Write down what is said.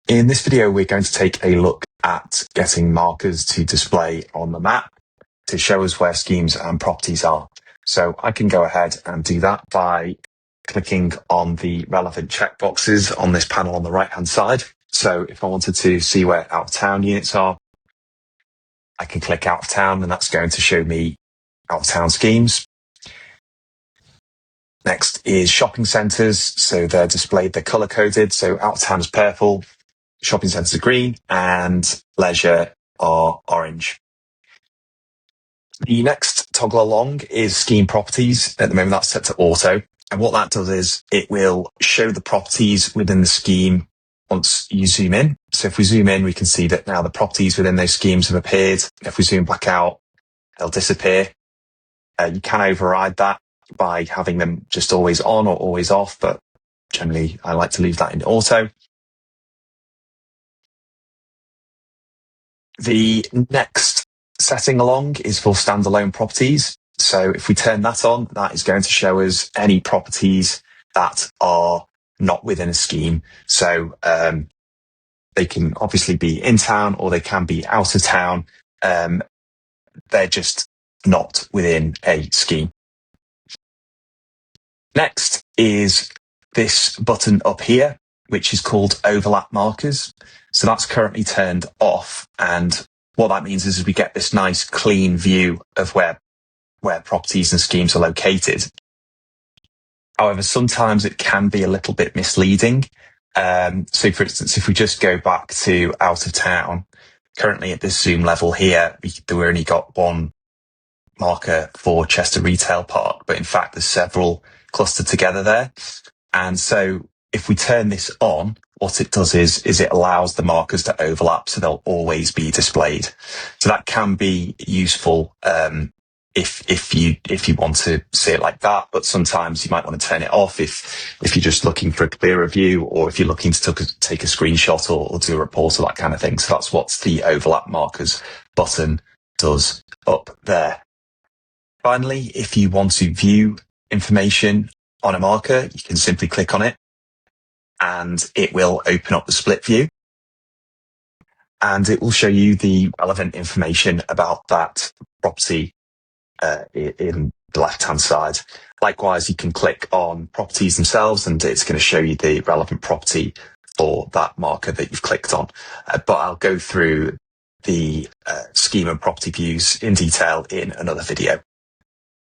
In this video, we're going to take a look at getting markers to display on the map to show us where schemes and properties are. So I can go ahead and do that by clicking on the relevant checkboxes on this panel on the right-hand side. So if I wanted to see where out-of-town units are, I can click out of town and that's going to show me out-of-town schemes. Next is shopping centres. So they're displayed, they're colour-coded. So out-of-town is purple, shopping centres are green, and leisure are orange. The next toggle along is scheme properties. At the moment, that's set to auto. And what that does is it will show the properties within the scheme once you zoom in. So if we zoom in, we can see that now the properties within those schemes have appeared. If we zoom back out, they'll disappear. You can override that by having them just always on or always off, but generally I like to leave that in auto. The next setting along is for standalone properties. So if we turn that on, that is going to show us any properties that are not within a scheme. So they can obviously be in town or they can be out of town. They're just not within a scheme. Next is this button up here, which is called overlap markers. So that's currently turned off. And what that means is we get this nice clean view of where properties and schemes are located. However, sometimes it can be a little bit misleading. So for instance, if we just go back to out of town, currently at this zoom level here, we've only got one marker for Chester Retail Park, but in fact, there's several clustered together there. And so if we turn this on, what it does is it allows the markers to overlap, so they'll always be displayed. So that can be useful if you want to see it like that, but sometimes you might want to turn it off if you're just looking for a clearer view, or if you're looking to take a screenshot or do a report or that kind of thing. So that's what the overlap markers button does up there. Finally, if you want to view information on a marker, you can simply click on it and it will open up the split view. And it will show you the relevant information about that property in the left-hand side. Likewise, you can click on properties themselves and it's going to show you the relevant property for that marker that you've clicked on. But I'll go through the scheme and property views in detail in another video.